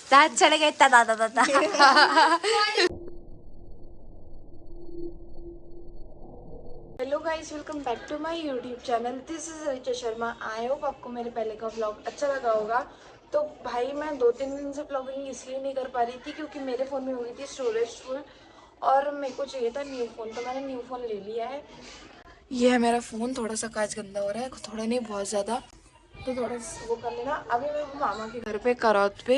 दादा चले गए इतना दादा दादा। Hello guys, welcome back to my YouTube channel. This is Richa Sharma. I hope आपको मेरे पहले का व्लॉग अच्छा लगा होगा। तो भाई मैं 2-3 दिन से व्लॉगिंग इसलिए नहीं कर पा रही थी क्योंकि मेरे फ़ोन में हो गई थी स्टोरेज फुल और मेरे को चाहिए था न्यू फ़ोन, तो मैंने न्यू फ़ोन ले लिया है। ये है मेरा फ़ोन। थोड़ा सा कांच गंदा हो रहा है, थोड़ा नहीं बहुत ज़्यादा, तो थोड़ा वो कर लेना। अभी मैं मामा के घर पे करौत पे,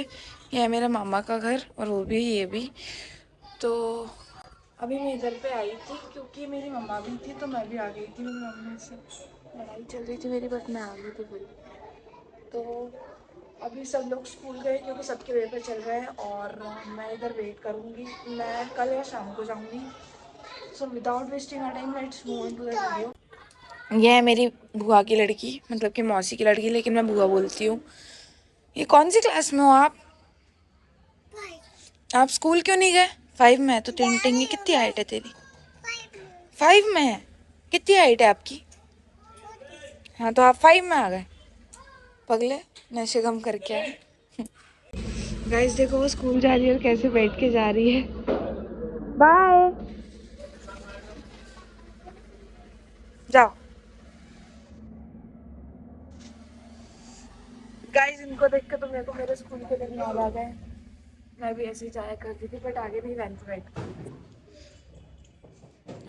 ये है मेरा मामा का घर और वो भी ये भी। तो अभी मैं इधर पे आई थी क्योंकि मेरी मम्मा भी थी तो मैं भी आ गई थी। मेरी मम्मी से लड़ाई चल रही थी मेरी, बट मैं आ गई थी फिर। तो अभी सब लोग स्कूल गए क्योंकि सबके पेपर चल रहे हैं और मैं इधर वेट करूँगी। मैं कल या शाम को जाऊँगी। So without wasting our time let's move into the video. ये है मेरी बुआ की लड़की, मतलब कि मौसी की लड़की, लेकिन मैं बुआ बोलती हूँ। ये कौन सी क्लास में हो आप स्कूल क्यों नहीं गए? 5 में है तो टिंटिंग। कितनी हाइट है तेरी? 5 में है? कितनी हाइट है आपकी? हाँ तो आप 5 में आ गए। पगले नशे कम करके आए। गाइस देखो वो स्कूल जा रही है और कैसे बैठ के जा रही है। बाय। जाओ। गाइस इनको देख के तो मेरे को मेरे स्कूल के दिन याद आ गए। मैं भी ऐसे ही जाया करती थी, बट आगे भी बेंच पे बैठ।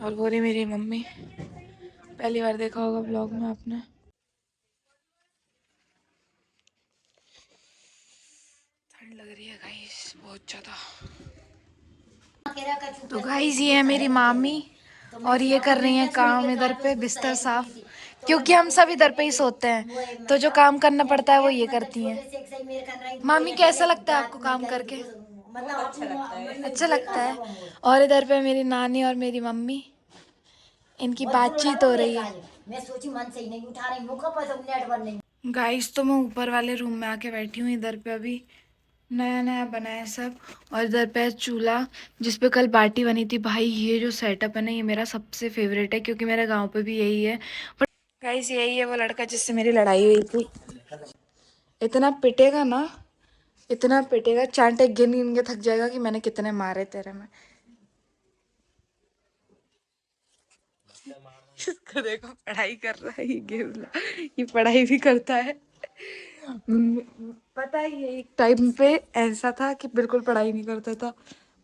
और वो रही मेरी मम्मी। पहली बार देखा होगा ब्लॉग में आपने। ठंड लग रही है गाइस बहुत ज्यादा। तो गाइस ये है मेरी मामी और ये कर रही हैं काम इधर पे बिस्तर साफ, क्योंकि हम सब इधर पे ही सोते हैं तो जो काम करना पड़ता है वो ये करती हैं। मामी कैसा लगता है आपको काम करके? अच्छा लगता है। और इधर पे मेरी नानी और मेरी मम्मी, इनकी बातचीत हो रही है। मैं सोची मन से ही नहीं उठा रही, मुख पर तो नेटवर्क नहीं। गाइस तो मैं ऊपर वाले रूम में आके बैठी हूँ। इधर पे अभी नया नया बना है सब, और इधर पे चूल्हा जिस पे कल बाटी बनी थी। भाई ये जो सेटअप है ना, ये मेरा सबसे फेवरेट है क्योंकि मेरे गांव पे भी यही है। बट गाइस यही है वो लड़का जिससे मेरी लड़ाई हुई थी। इतना पिटेगा ना, इतना पिटेगा, चांटे गिन गिन के थक जाएगा कि मैंने कितने मारे तेरे में। इसको देखो पढ़ाई कर रहा है ये गेम, ये पढ़ाई भी करता है। पता है ये एक टाइम पे ऐसा था कि बिल्कुल पढ़ाई नहीं करता था,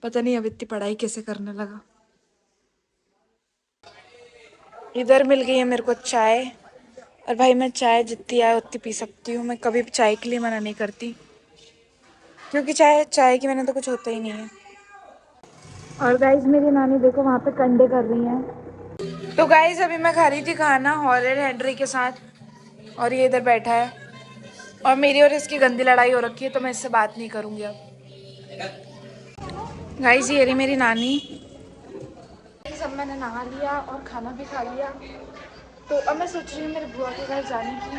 पता नहीं अब इतनी पढ़ाई कैसे करने लगा। इधर मिल गई है मेरे को चाय, और भाई मैं चाय जितनी आए उतनी पी सकती हूँ। मैं कभी चाय के लिए मना नहीं करती क्योंकि चाय चाय की मैंने तो कुछ होता ही नहीं है। और गाइज मेरी नानी देखो वहाँ पे कंडे कर रही हैं। तो गाइज अभी मैं खा रही थी खाना हॉलैंड हेनरी के साथ, और ये इधर बैठा है और मेरी और इसकी गंदी लड़ाई हो रखी है तो मैं इससे बात नहीं करूँगी अब। गाइज ये रही मेरी नानी। सब मैंने नहा लिया और खाना भी खा लिया, तो अब मैं सोच रही हूँ मेरे बुआ के घर जाने की,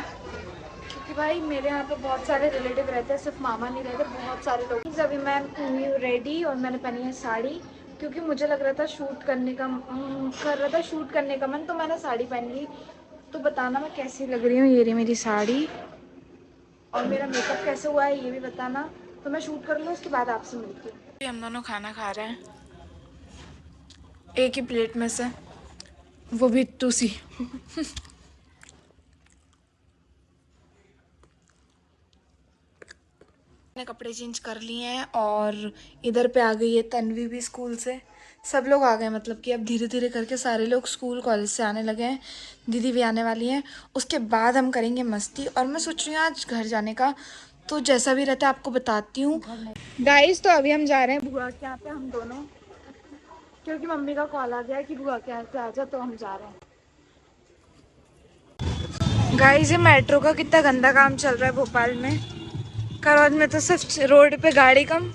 क्योंकि भाई मेरे यहाँ पे बहुत सारे रिलेटिव रहते हैं, सिर्फ मामा नहीं रहते, बहुत सारे लोग। अभी मैं हुई हूँ रेडी और मैंने पहनी है साड़ी, क्योंकि मुझे लग रहा था शूट करने का मन, तो मैंने साड़ी पहन ली। तो बताना मैं कैसी लग रही हूँ। ये रही मेरी साड़ी, और मेरा मेकअप कैसे हुआ है ये भी बताना। तो मैं शूट कर लूँ, उसके बाद आपसे मिलती हूँ। हम दोनों खाना खा रहे हैं एक ही प्लेट में से, वो भी टूसी। मैंने कपड़े चेंज कर लिए हैं और इधर पे आ गई है तन्वी भी स्कूल से। सब लोग आ गए, मतलब कि अब धीरे धीरे करके सारे लोग स्कूल कॉलेज से आने लगे हैं। दीदी भी आने वाली हैं। उसके बाद हम करेंगे मस्ती, और मैं सोच रही हूँ आज घर जाने का, तो जैसा भी रहता है आपको बताती हूँ। गाइस तो अभी हम जा रहे हैं बुआ के यहाँ पे हम दोनों, क्योंकि मम्मी का कॉल आ गया है कि बुआ के यहाँ पे आ जा, तो हम जा रहे हैं। गाइस ये मेट्रो का कितना गंदा काम चल रहा है भोपाल में। करौद में तो सिर्फ रोड पे गाड़ी कम,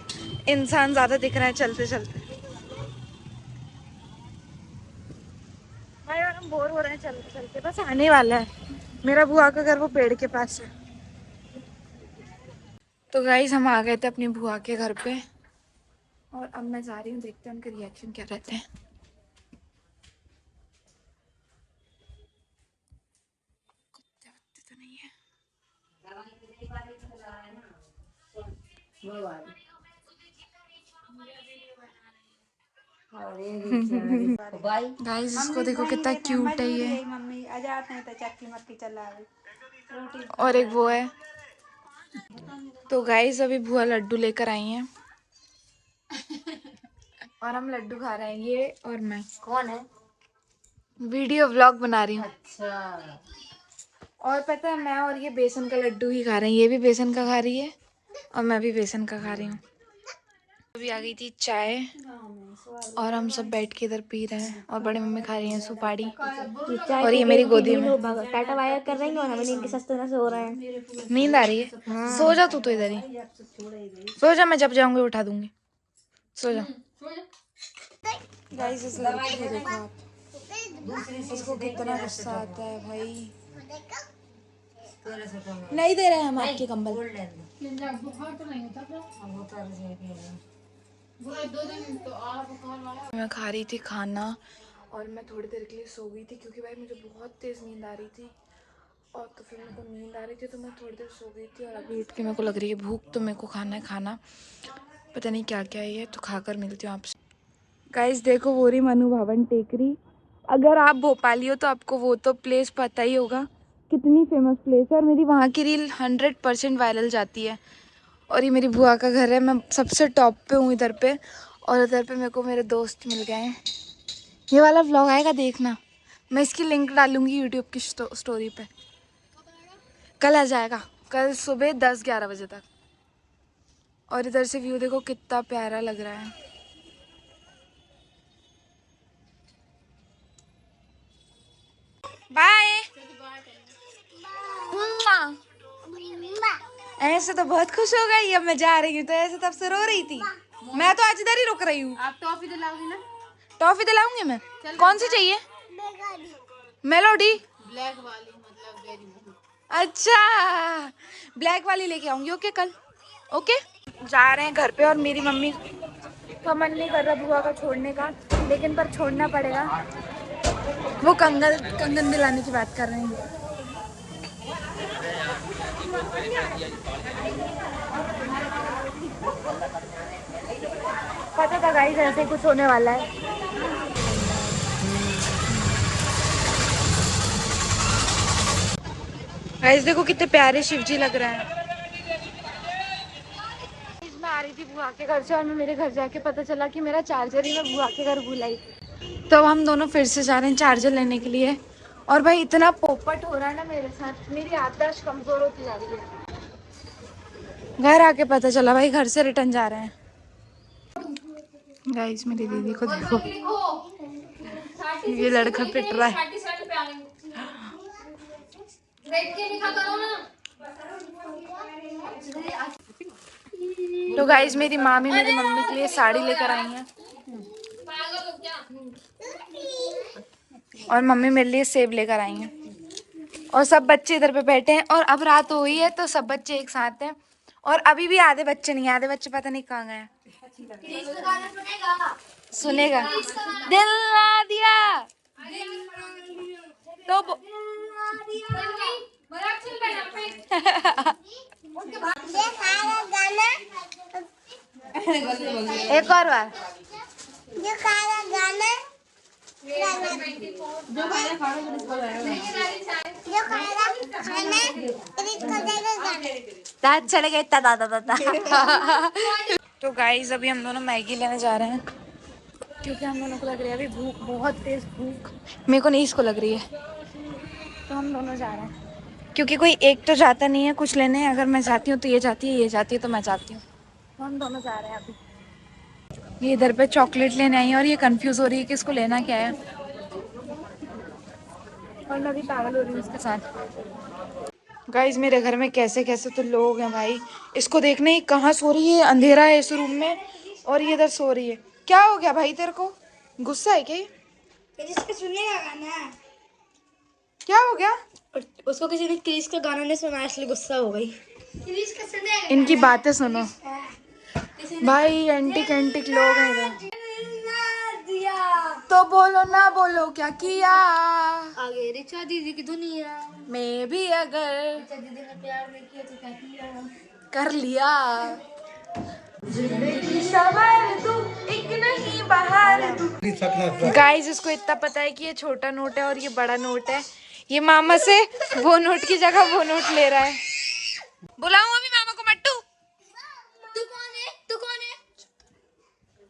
इंसान ज्यादा दिख रहे हैं चलते चलते। भाई और हम बोर हो रहे हैं चलते चलते, बस आने वाला है। मेरा बुआ का घर वो पेड़ के पास है। तो गाइस हम आ गए थे अपनी बुआ के घर पे, और अब मैं जा रही हूँ, देखते हैं उनके रिएक्शन क्या रहते हैं। कुत्ते वत्ते तो नहीं है। गाइस इसको देखो कितना क्यूट है ये। मम्मी आ जाते हैं तो चक्की मक्की चला रोटी और एक वो है। तो गाइस अभी बुआ लड्डू लेकर आई हैं और हम लड्डू खा रहे हैं, ये और मैं। कौन है? वीडियो व्लॉग बना रही हूँ। अच्छा। और पता है मैं और ये बेसन का लड्डू ही खा रहे हैं, ये भी बेसन का खा रही है और मैं भी बेसन का खा रही हूँ। अभी आ गई थी चाय और हम सब बैठ के इधर पी रहे हैं और बड़ी मम्मी खा रही हैं सुपारी और ये मेरी गोदी में टाटा वाया कर रही है और हमें नींद के सस्ते से हो रहे हैं। नींद आ रही है। सो जा तू तो इधर ही सो जा, मैं जब जाऊंगी उठा दूंगी। सो जा। गाइस इस लड़की को देखो आप, इसको कितना गुस्सा आता है भाई। नहीं दे रहे हैं हम आपके कंबल। मैं खा रही थी खाना और मैं थोड़ी देर के लिए सो गई थी क्योंकि भाई मुझे बहुत तेज़ नींद आ रही थी और तो फिर मेरे को नींद आ रही थी तो मैं थोड़ी देर सो गई थी और अभी उठ के मेरे को लग रही है भूख, तो मेरे को खाना है खाना। पता नहीं क्या क्या है ये, तो खाकर मिलती हूँ आपसे। गाइस देखो वो रही मनु भवन टेकरी। अगर आप भोपाली हो तो आपको वो तो प्लेस पता ही होगा, कितनी फेमस प्लेस है और मेरी वहाँ की रील 100% वायरल जाती है। और ये मेरी बुआ का घर है, मैं सबसे टॉप पे हूँ इधर पे और इधर पे मेरे को मेरे दोस्त मिल गए हैं। ये वाला व्लॉग आएगा देखना, मैं इसकी लिंक डालूंगी यूट्यूब की स्टोरी पे। कल आ जाएगा, कल सुबह 10-11 बजे तक। और इधर से व्यू देखो कितना प्यारा लग रहा है। बाय। ऐसे तो बहुत खुश हो गई, अब मैं जा रही हूँ तो ऐसे तब से रो रही थी। मैं तो आज इधर ही रुक रही हूँ। आप टॉफी दिलाओगी ना? टॉफी दिलाऊंगी मैं। कौन सी चाहिए? मेलोडी ब्लैक वाली, मतलब वेरी। अच्छा ब्लैक वाली लेके आऊंगी। ओके कल। ओके जा रहे हैं घर पे और मेरी मम्मी का मन नहीं कर रहा बुआ का छोड़ने का, लेकिन पर छोड़ना पड़ेगा। वो कंगन दिलाने की बात कर रहे हैं। पता था गाइस ऐसे कुछ होने वाला है। गाइस देखो कितने प्यारे शिव जी लग रहे हैं। मैं आ रही थी बुआ के घर से और मैं मेरे घर जाके पता चला कि मेरा चार्जर ही मैं बुआ के घर भूल आई। तो हम दोनों फिर से जा रहे हैं चार्जर लेने के लिए। और भाई इतना पोपट हो रहा है ना मेरे साथ, मेरी याददाश्त कमजोर होती जा रही है। घर आके पता चला भाई घर से रिटर्न जा रहे हैं। गाइस मेरी दीदी को देखो, ये लड़का पिट रहा है। तो गाइस मेरी मामी मेरी मम्मी के लिए साड़ी लेकर आई हैं और मम्मी मेरे लिए सेब लेकर आई हैं और सब बच्चे इधर पे बैठे हैं। और अब रात हो गई है तो सब बच्चे एक साथ हैं और अभी भी आधे बच्चे नहीं, आधे बच्चे पता नहीं कहाँ गए हैं। सुनेगा दिल ना दिया तो एक और बार दांत चले गए इतना दादा दादा। तो गाइस अभी हम दोनों मैगी लेने जा रहे हैं क्योंकि हम दोनों को लग रही है अभी भूख, बहुत तेज भूख। मेरे को नहीं, इसको लग रही है। तो हम दोनों जा रहे हैं क्योंकि कोई एक तो जाता नहीं है कुछ लेने। अगर मैं जाती हूँ तो ये जाती है, ये जाती है तो मैं जाती हूँ। तो हम दोनों जा रहे हैं अभी। ये इधर पे चॉकलेट लेने आई है और ये कंफ्यूज हो रही है कि इसको लेना क्या है और मैं अभी पागल हो रही हूँ इसके साथ। गाइस मेरे घर में कैसे कैसे तो लोग हैं भाई। इसको देखने ही कहाँ सो रही है, अंधेरा है इस रूम में और ये इधर सो रही है। क्या हो गया भाई तेरे को, गुस्सा है क्या? जिसका सुनेगा गाना, क्या हो गया? उसको किसी ने क्रिश का गाना नहीं सुना इसलिए गुस्सा हो गई। क्रिश का सुनेगा, इनकी बातें सुनो भाई, एंटिक एंटिक लोग हैं इधर। तो बोलो ना बोलो क्या किया आगे रिचा दीदी की दुनिया मैं भी अगर रिचा दीदी ने प्यार नहीं किया तो क्या किया? कर लिया जिंदगी सवार तू, एक नहीं बाहर तू। गाइस इसको इतना पता है कि ये छोटा नोट है और ये बड़ा नोट है। ये मामा से वो नोट की जगह वो नोट ले रहा है। बुलाऊं अभी मामा को? मट्टू तू कौन है? तू कौन है?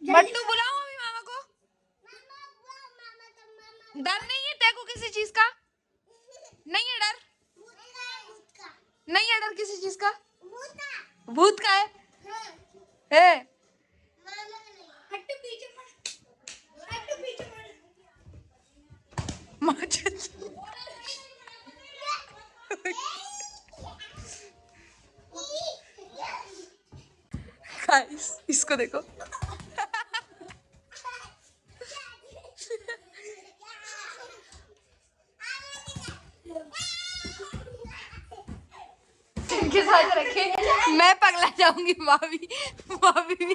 मट्टू बुलाऊं अभी मामा को? डर नहीं है तेरे को किसी चीज का? नहीं है डर? नहीं है डर किसी चीज का? भूत का है? है? हट पीछे मत, हट पीछे मत। गाइस इसको देखो। इनके साथ रखे मैं पगला जाऊंगी। मामी भी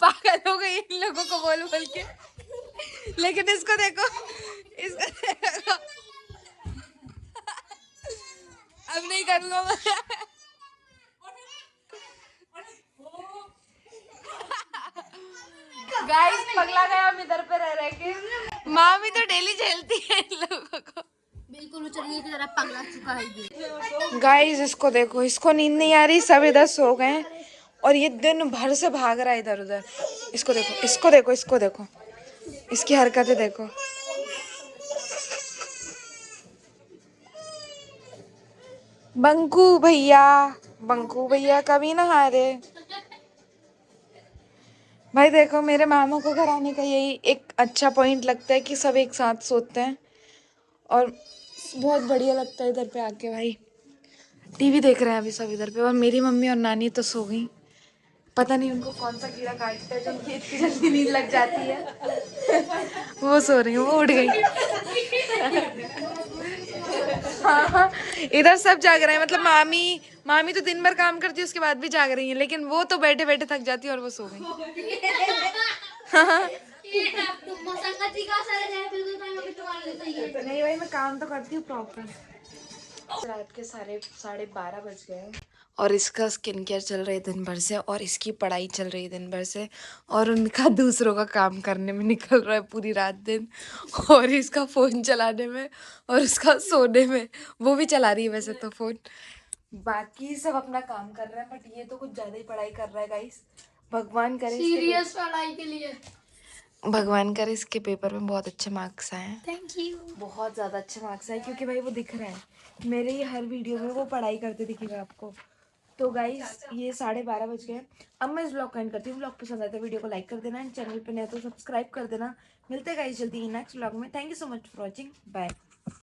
पागल हो गई इन लोगों को बोल बोल के। लेकिन इसको देखो, इसको देखो। अब नहीं करूंगा मैं। गाइस पगला गया हम इधर पे रह के। मामी तो डेली झेलती है इन लोगों को। बिल्कुल उचलिए की तरह पगला चुका है ये। गाइस इसको देखो, इसको नींद नहीं आ रही, सब इधर सो गए हैं और ये दिन भर से भाग रहा है इधर उधर। इसको देखो, इसको देखो, इसको देखो, इसकी हरकतें देखो। बंकू भैया कभी ना हारे। भाई देखो, मेरे मामा को घर आने का यही एक अच्छा पॉइंट लगता है कि सब एक साथ सोते हैं और बहुत बढ़िया लगता है इधर पे आके। भाई टीवी देख रहे हैं अभी सब इधर पे और मेरी मम्मी और नानी तो सो गई। पता नहीं उनको कौन सा कीड़ा काटता है जो उनकी इतनी जल्दी नींद लग जाती है। वो सो रही है, वो उठ गई। हाँ, इधर सब जाग रहे हैं। मतलब मामी तो दिन भर काम करती है उसके बाद भी जाग रही है, लेकिन वो तो बैठे बैठे थक जाती है और वो सो गई। नहीं भाई, मैं काम तो करती हूँ प्रॉपर। रात के 12:30 बज गए हैं और इसका स्किन केयर चल रही है दिन भर से और इसकी पढ़ाई चल रही है दिन भर से और उनका दूसरों का काम करने में निकल रहा है पूरी रात दिन और इसका फ़ोन चलाने में और उसका सोने में। वो भी चला रही है वैसे तो फ़ोन, बाकी सब अपना काम कर रहा है, बट ये तो कुछ ज़्यादा ही पढ़ाई कर रहा है गाइस। भगवान करे सीरियस पढ़ाई के लिए। भगवान करे इसके पेपर में बहुत अच्छे मार्क्स आए। Thank you. बहुत ज़्यादा अच्छे मार्क्स आए क्योंकि भाई वो दिख रहा है मेरे ये हर वीडियो में, वो पढ़ाई करते दिखेगा आपको। तो गाइस ये 12:30 बज गए। अब मैं इस ब्लॉग का एंड करती हूँ। ब्लॉग पसंद आए तो वीडियो को लाइक कर देना एंड चैनल पे नए तो सब्सक्राइब कर देना। मिलते हैं गाइस जल्दी ही नेक्स्ट ब्लॉग में। Thank you so much for watching. Bye.